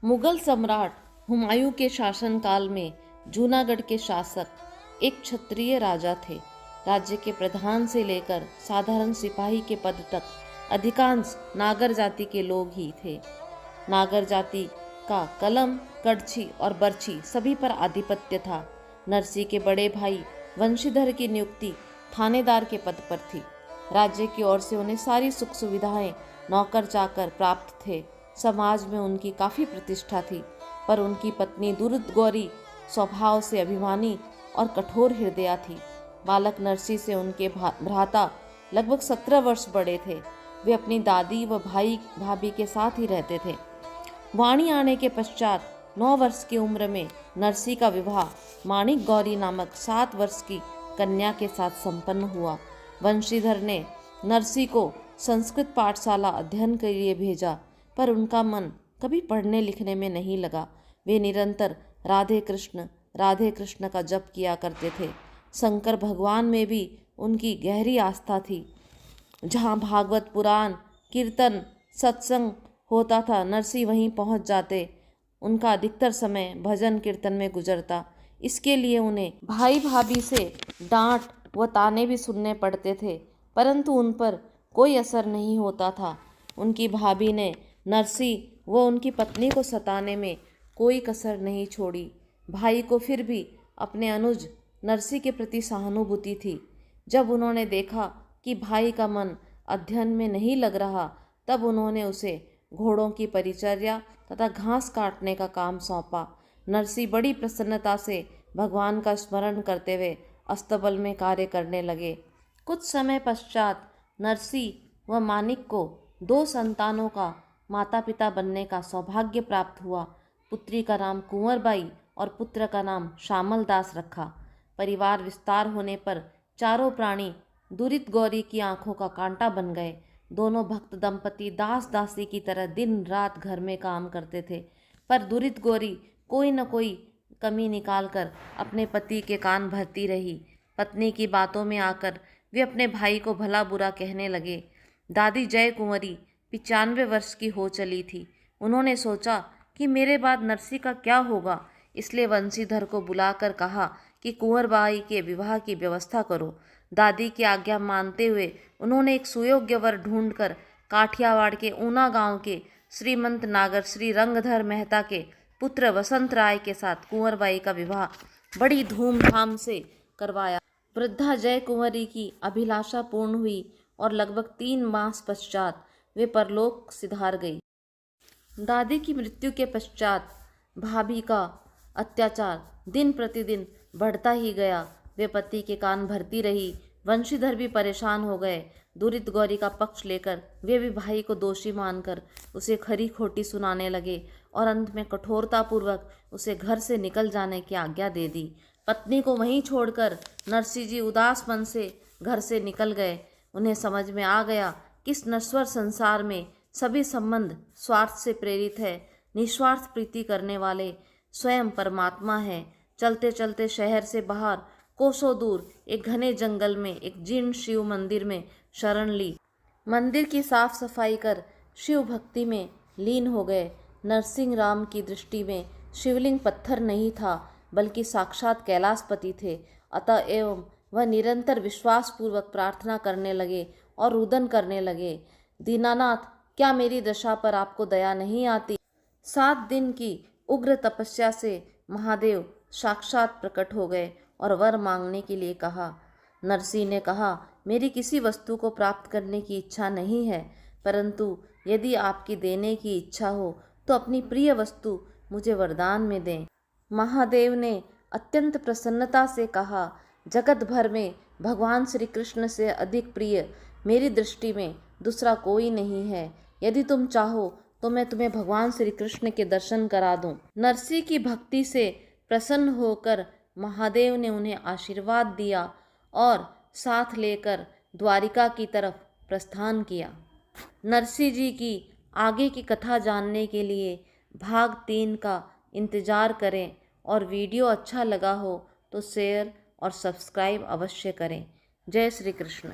मुगल सम्राट हुमायूं के शासनकाल में जूनागढ़ के शासक एक क्षत्रिय राजा थे। राज्य के प्रधान से लेकर साधारण सिपाही के पद तक अधिकांश नागर जाति के लोग ही थे। नागर जाति का कलम, कड़छी और बर्छी सभी पर आधिपत्य था। नरसी के बड़े भाई वंशीधर की नियुक्ति थानेदार के पद पर थी। राज्य की ओर से उन्हें सारी सुख सुविधाएं नौकर चाकर प्राप्त थे। समाज में उनकी काफ़ी प्रतिष्ठा थी, पर उनकी पत्नी दुर्द गौरी स्वभाव से अभिमानी और कठोर हृदया थी। बालक नरसी से उनके भ्राता लगभग 17 वर्ष बड़े थे। वे अपनी दादी व भाई भाभी के साथ ही रहते थे। वाणी आने के पश्चात 9 वर्ष की उम्र में नरसी का विवाह माणिक गौरी नामक 7 वर्ष की कन्या के साथ संपन्न हुआ। वंशीधर ने नरसी को संस्कृत पाठशाला अध्ययन के लिए भेजा, पर उनका मन कभी पढ़ने लिखने में नहीं लगा। वे निरंतर राधे कृष्ण का जप किया करते थे। शंकर भगवान में भी उनकी गहरी आस्था थी। जहाँ भागवत पुराण, कीर्तन, सत्संग होता था, नरसी वहीं पहुँच जाते। उनका अधिकतर समय भजन कीर्तन में गुजरता। इसके लिए उन्हें भाई भाभी से डांट व ताने भी सुनने पड़ते थे, परंतु उन पर कोई असर नहीं होता था। उनकी भाभी ने नरसी व उनकी पत्नी को सताने में कोई कसर नहीं छोड़ी। भाई को फिर भी अपने अनुज नरसी के प्रति सहानुभूति थी। जब उन्होंने देखा कि भाई का मन अध्ययन में नहीं लग रहा, तब उन्होंने उसे घोड़ों की परिचर्या तथा घास काटने का काम सौंपा। नरसी बड़ी प्रसन्नता से भगवान का स्मरण करते हुए अस्तबल में कार्य करने लगे। कुछ समय पश्चात नरसी व मानिक को 2 संतानों का माता पिता बनने का सौभाग्य प्राप्त हुआ। पुत्री का नाम कुंवरबाई और पुत्र का नाम श्यामल दास रखा। परिवार विस्तार होने पर चारों प्राणी दुरित गौरी की आंखों का कांटा बन गए। दोनों भक्त दंपति दास दासी की तरह दिन रात घर में काम करते थे, पर दुरित गौरी कोई न कोई कमी निकालकर अपने पति के कान भरती रही। पत्नी की बातों में आकर वे अपने भाई को भला बुरा कहने लगे। दादी जय कुंवरी 95 वर्ष की हो चली थी। उन्होंने सोचा कि मेरे बाद नरसी का क्या होगा, इसलिए वंशीधर को बुलाकर कहा कि कुंवरबाई के विवाह की व्यवस्था करो। दादी की आज्ञा मानते हुए उन्होंने एक सुयोग्य वर ढूंढकर काठियावाड़ के ऊना गांव के श्रीमंत नागर श्री रंगधर मेहता के पुत्र वसंत राय के साथ कुंवरबाई का विवाह बड़ी धूमधाम से करवाया। वृद्धा जय कुंवरी की अभिलाषा पूर्ण हुई और लगभग 3 मास पश्चात वे परलोक सिधार गई। दादी की मृत्यु के पश्चात भाभी का अत्याचार दिन प्रतिदिन बढ़ता ही गया। वे पति के कान भरती रही। वंशीधर भी परेशान हो गए। दुरित गौरी का पक्ष लेकर वे भी भाई को दोषी मानकर उसे खरी खोटी सुनाने लगे और अंत में कठोरतापूर्वक उसे घर से निकल जाने की आज्ञा दे दी। पत्नी को वहीं छोड़कर नरसी जी उदास मन से घर से निकल गए। उन्हें समझ में आ गया कि इस नश्वर संसार में सभी संबंध स्वार्थ से प्रेरित है। निस्वार्थ प्रीति करने वाले स्वयं परमात्मा है। चलते चलते शहर से बाहर कोसों दूर एक घने जंगल में एक जीर्ण शिव मंदिर में शरण ली। मंदिर की साफ सफाई कर शिव भक्ति में लीन हो गए। नरसिंह राम की दृष्टि में शिवलिंग पत्थर नहीं था, बल्कि साक्षात कैलाशपति थे। अतः एवं वह निरंतर विश्वासपूर्वक प्रार्थना करने लगे और रुदन करने लगे, दीनानाथ, क्या मेरी दशा पर आपको दया नहीं आती? 7 दिन की उग्र तपस्या से महादेव साक्षात प्रकट हो गए और वर मांगने के लिए कहा। नरसी ने कहा, मेरी किसी वस्तु को प्राप्त करने की इच्छा नहीं है, परंतु यदि आपकी देने की इच्छा हो तो अपनी प्रिय वस्तु मुझे वरदान में दें। महादेव ने अत्यंत प्रसन्नता से कहा, जगत भर में भगवान श्री कृष्ण से अधिक प्रिय मेरी दृष्टि में दूसरा कोई नहीं है। यदि तुम चाहो तो मैं तुम्हें भगवान श्री कृष्ण के दर्शन करा दूं। नरसी की भक्ति से प्रसन्न होकर महादेव ने उन्हें आशीर्वाद दिया और साथ लेकर द्वारिका की तरफ प्रस्थान किया। नरसी जी की आगे की कथा जानने के लिए भाग 3 का इंतज़ार करें और वीडियो अच्छा लगा हो तो शेयर और सब्सक्राइब अवश्य करें। जय श्री कृष्ण।